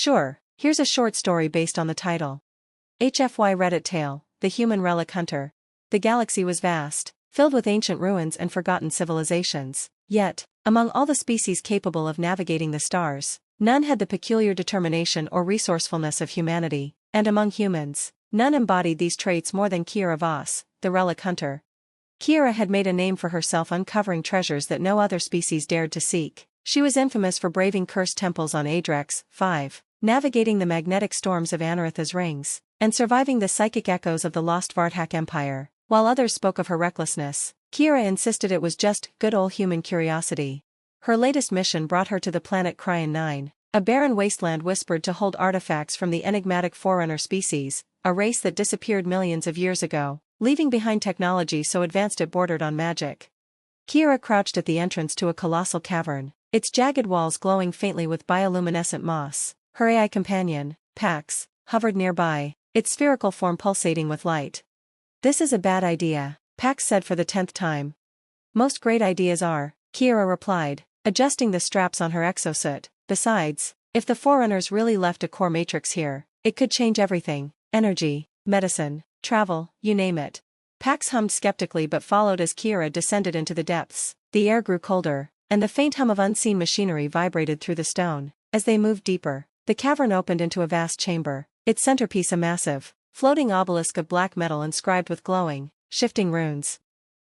Sure, here's a short story based on the title. HFY Reddit Tale, The Human Relic Hunter. The galaxy was vast, filled with ancient ruins and forgotten civilizations. Yet, among all the species capable of navigating the stars, none had the peculiar determination or resourcefulness of humanity, and among humans, none embodied these traits more than Kira Voss, the Relic Hunter. Kira had made a name for herself uncovering treasures that no other species dared to seek. She was infamous for braving cursed temples on Adrex 5, navigating the magnetic storms of Aneritha's rings, and surviving the psychic echoes of the lost Varthak Empire. While others spoke of her recklessness, Kira insisted it was just good old human curiosity. Her latest mission brought her to the planet Cryon 9, a barren wasteland whispered to hold artifacts from the enigmatic Forerunner species, a race that disappeared millions of years ago, leaving behind technology so advanced it bordered on magic. Kira crouched at the entrance to a colossal cavern, its jagged walls glowing faintly with bioluminescent moss. Her AI companion, Pax, hovered nearby, its spherical form pulsating with light. "This is a bad idea," Pax said for the 10th time. "Most great ideas are," Kira replied, adjusting the straps on her exosuit. "Besides, if the Forerunners really left a core matrix here, it could change everything. Energy, medicine, travel, you name it." Pax hummed skeptically but followed as Kira descended into the depths. The air grew colder, and the faint hum of unseen machinery vibrated through the stone. As they moved deeper, the cavern opened into a vast chamber, its centerpiece a massive, floating obelisk of black metal inscribed with glowing, shifting runes.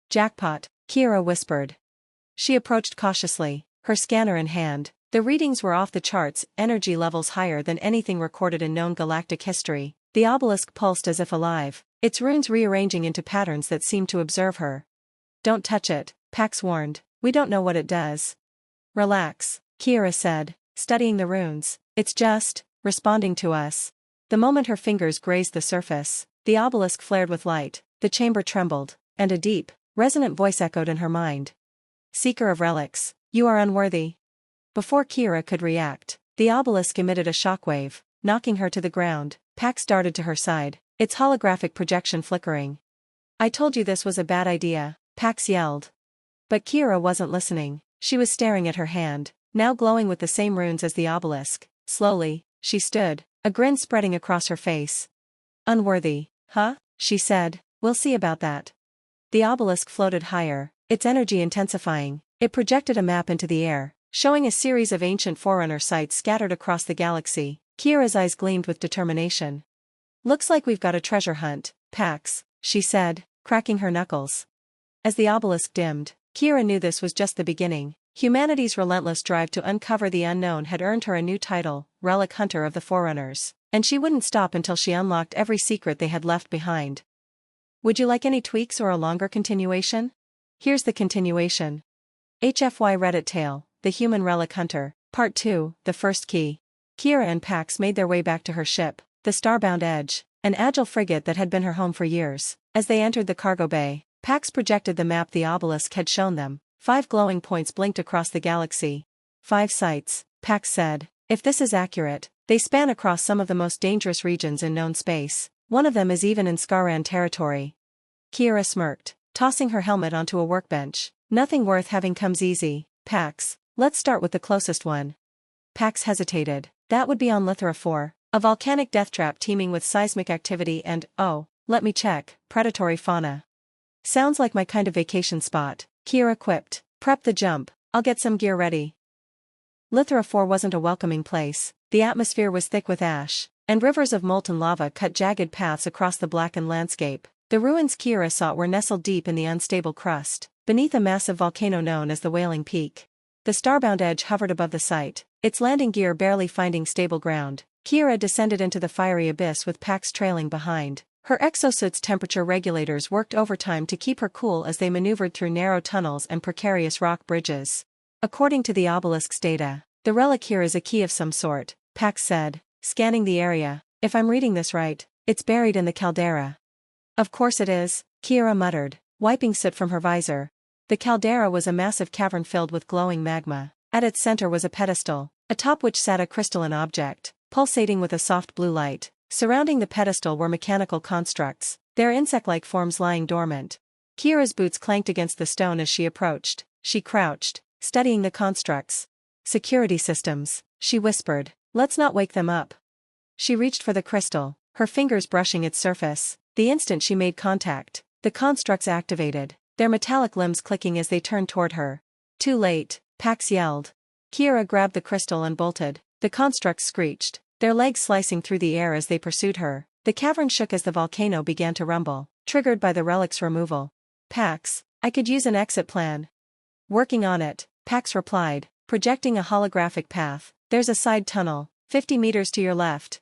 "Jackpot," Kira whispered. She approached cautiously, her scanner in hand. The readings were off the charts, energy levels higher than anything recorded in known galactic history. The obelisk pulsed as if alive, its runes rearranging into patterns that seemed to observe her. "Don't touch it," Pax warned, "we don't know what it does." "Relax," Kira said, studying the runes. "It's just responding to us." The moment her fingers grazed the surface, the obelisk flared with light, the chamber trembled, and a deep, resonant voice echoed in her mind. "Seeker of relics, you are unworthy." Before Kira could react, the obelisk emitted a shockwave, knocking her to the ground. Pax darted to her side, its holographic projection flickering. "I told you this was a bad idea," Pax yelled. But Kira wasn't listening. She was staring at her hand, now glowing with the same runes as the obelisk. Slowly, she stood, a grin spreading across her face. "Unworthy, huh?" she said. "We'll see about that." The obelisk floated higher, its energy intensifying. It projected a map into the air, showing a series of ancient Forerunner sites scattered across the galaxy. Kira's eyes gleamed with determination. "Looks like we've got a treasure hunt, Pax," she said, cracking her knuckles. As the obelisk dimmed, Kira knew this was just the beginning. Humanity's relentless drive to uncover the unknown had earned her a new title, Relic Hunter of the Forerunners, and she wouldn't stop until she unlocked every secret they had left behind. Would you like any tweaks or a longer continuation? Here's the continuation. HFY Reddit Tale, The Human Relic Hunter, Part 2, The First Key. Kira and Pax made their way back to her ship, the Starbound Edge, an agile frigate that had been her home for years. As they entered the cargo bay, Pax projected the map the obelisk had shown them. 5 glowing points blinked across the galaxy. 5 sites, Pax said. If this is accurate, they span across some of the most dangerous regions in known space. One of them is even in Skaran territory. Kira smirked, tossing her helmet onto a workbench. "Nothing worth having comes easy, Pax. Let's start with the closest one." Pax hesitated. "That would be on Lithra 4, a volcanic deathtrap teeming with seismic activity and, oh, let me check, predatory fauna." "Sounds like my kind of vacation spot," Kira quipped. "Prep the jump, I'll get some gear ready." Lithra 4 wasn't a welcoming place. The atmosphere was thick with ash, and rivers of molten lava cut jagged paths across the blackened landscape. The ruins Kira sought were nestled deep in the unstable crust, beneath a massive volcano known as the Wailing Peak. The Starbound Edge hovered above the site, its landing gear barely finding stable ground. Kira descended into the fiery abyss with Pax trailing behind. Her exosuit's temperature regulators worked overtime to keep her cool as they maneuvered through narrow tunnels and precarious rock bridges. "According to the obelisk's data, the relic here is a key of some sort," Pax said, scanning the area. "If I'm reading this right, it's buried in the caldera." "Of course it is," Kira muttered, wiping soot from her visor. The caldera was a massive cavern filled with glowing magma. At its center was a pedestal, atop which sat a crystalline object, pulsating with a soft blue light. Surrounding the pedestal were mechanical constructs, their insect-like forms lying dormant. Kira's boots clanked against the stone as she approached. She crouched, studying the constructs. "Security systems," she whispered, Let's not wake them up. She reached for the crystal, her fingers brushing its surface. The instant she made contact, the constructs activated, their metallic limbs clicking as they turned toward her. Too late, Pax yelled. Kira grabbed the crystal and bolted. The constructs screeched, their legs slicing through the air as they pursued her. The cavern shook as the volcano began to rumble, triggered by the relic's removal. Pax, I could use an exit plan. Working on it, Pax replied, projecting a holographic path. There's a side tunnel, 50 meters to your left.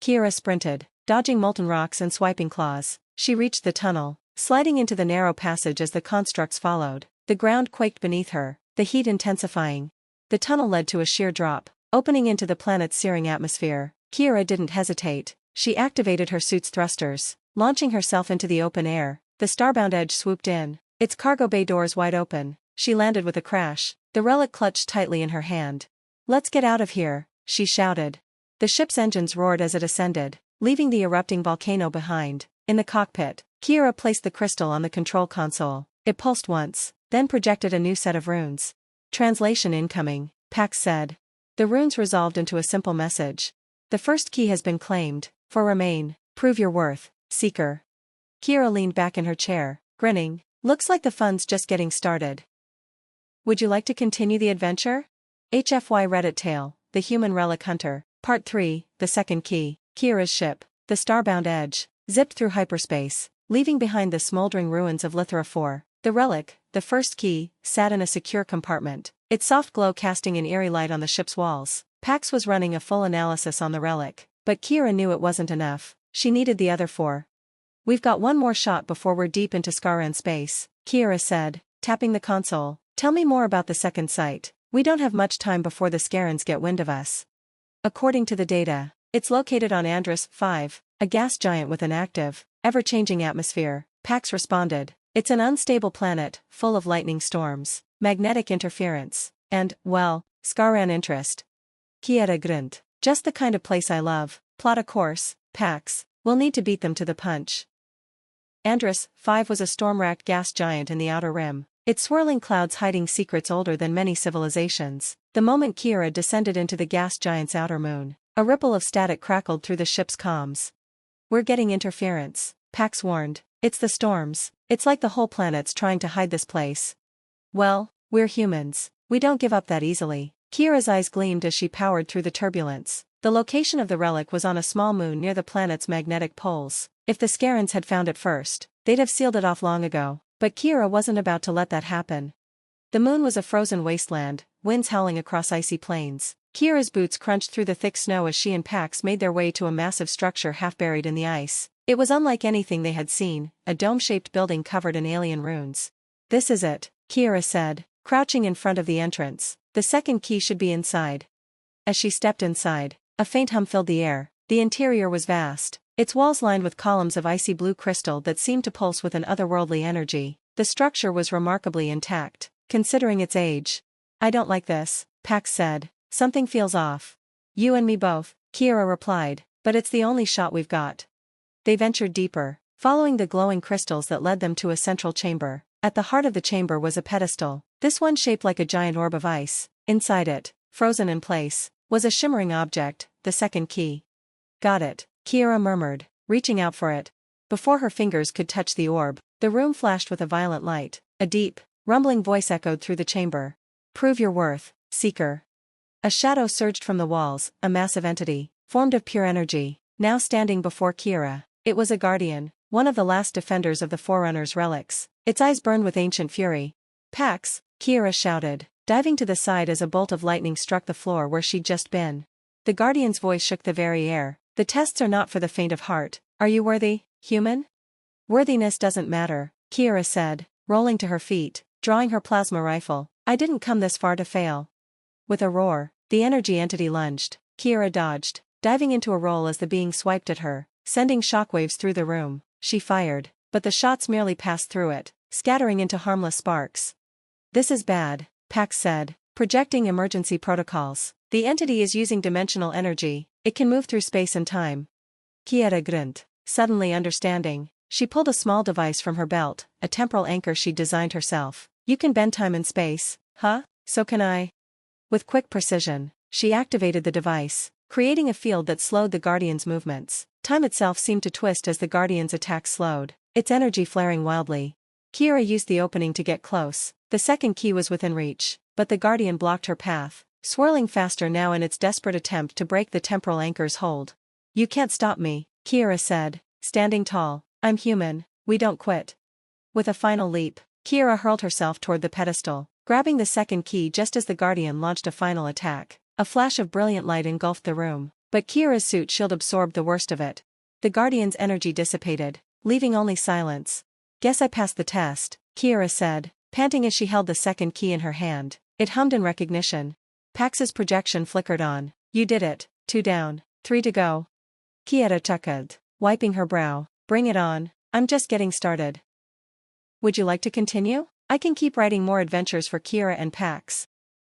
Kira sprinted, dodging molten rocks and swiping claws. She reached the tunnel, sliding into the narrow passage as the constructs followed. The ground quaked beneath her, the heat intensifying. The tunnel led to a sheer drop, opening into the planet's searing atmosphere. Kira didn't hesitate. She activated her suit's thrusters, launching herself into the open air. The starbound edge swooped in, its cargo bay doors wide open. She landed with a crash, the relic clutched tightly in her hand. Let's get out of here, she shouted. The ship's engines roared as it ascended, leaving the erupting volcano behind. In the cockpit, Kira placed the crystal on the control console. It pulsed once, then projected a new set of runes. Translation incoming, Pax said. The runes resolved into a simple message. The first key has been claimed. For remain, prove your worth, seeker. Kira leaned back in her chair, grinning. Looks like the fun's just getting started. Would you like to continue the adventure? HFY Reddit Tale, The Human Relic Hunter, Part 3, The Second Key. Kira's ship, the Starbound Edge, zipped through hyperspace, leaving behind the smoldering ruins of Lithra 4. The relic, the first key, sat in a secure compartment, its soft glow casting an eerie light on the ship's walls. Pax was running a full analysis on the relic, but Kira knew it wasn't enough. She needed the other 4. We've got one more shot before we're deep into Scaran space, Kira said, tapping the console. Tell me more about the second site. We don't have much time before the Scarans get wind of us. According to the data, it's located on Andrus 5, a gas giant with an active, ever-changing atmosphere. Pax responded. It's an unstable planet, full of lightning storms, magnetic interference, and, well, Scaran interest. Kira grinned. Just the kind of place I love. Plot a course, Pax. We'll need to beat them to the punch. Andrus 5 was a storm-racked gas giant in the outer rim, its swirling clouds hiding secrets older than many civilizations. The moment Kira descended into the gas giant's outer moon, a ripple of static crackled through the ship's comms. We're getting interference, Pax warned. It's the storms. It's like the whole planet's trying to hide this place. Well, we're humans. We don't give up that easily. Kira's eyes gleamed as she powered through the turbulence. The location of the relic was on a small moon near the planet's magnetic poles. If the Scarans had found it first, they'd have sealed it off long ago. But Kira wasn't about to let that happen. The moon was a frozen wasteland, winds howling across icy plains. Kira's boots crunched through the thick snow as she and Pax made their way to a massive structure half buried in the ice. It was unlike anything they had seen, a dome-shaped building covered in alien runes. This is it, Kira said, crouching in front of the entrance. The second key should be inside. As she stepped inside, a faint hum filled the air. The interior was vast, its walls lined with columns of icy blue crystal that seemed to pulse with an otherworldly energy. The structure was remarkably intact, considering its age. I don't like this, Pax said. Something feels off. You and me both, Kira replied, but it's the only shot we've got. They ventured deeper, following the glowing crystals that led them to a central chamber. At the heart of the chamber was a pedestal, this one shaped like a giant orb of ice. Inside it, frozen in place, was a shimmering object, the second key. Got it, Kira murmured, reaching out for it. Before her fingers could touch the orb, the room flashed with a violent light. A deep, rumbling voice echoed through the chamber. Prove your worth, seeker. A shadow surged from the walls, a massive entity, formed of pure energy, now standing before Kira. It was a guardian, one of the last defenders of the Forerunner's relics. Its eyes burned with ancient fury. Pax, Kira shouted, diving to the side as a bolt of lightning struck the floor where she'd just been. The guardian's voice shook the very air. The tests are not for the faint of heart. Are you worthy, human? Worthiness doesn't matter, Kira said, rolling to her feet, drawing her plasma rifle. I didn't come this far to fail. With a roar, the energy entity lunged. Kira dodged, diving into a roll as the being swiped at her, sending shockwaves through the room. She fired, but the shots merely passed through it, scattering into harmless sparks. This is bad, Pax said, projecting emergency protocols. The entity is using dimensional energy. It can move through space and time. Kira grinned, suddenly understanding. She pulled a small device from her belt, a temporal anchor she'd designed herself. You can bend time and space, huh? So can I. With quick precision, she activated the device. creating a field that slowed the Guardian's movements. Time itself seemed to twist as the Guardian's attack slowed, its energy flaring wildly. Kira used the opening to get close. The second key was within reach, but the Guardian blocked her path, swirling faster now in its desperate attempt to break the temporal anchor's hold. "You can't stop me," Kira said, standing tall. "I'm human, we don't quit." With a final leap, Kira hurled herself toward the pedestal, grabbing the second key just as the Guardian launched a final attack. A flash of brilliant light engulfed the room, but Kira's suit shield absorbed the worst of it. The Guardian's energy dissipated, leaving only silence. "Guess I passed the test," Kira said, panting as she held the second key in her hand. It hummed in recognition. Pax's projection flickered on. "You did it, 2 down, 3 to go." Kieta chuckled, wiping her brow. "Bring it on, I'm just getting started." Would you like to continue? I can keep writing more adventures for Kira and Pax.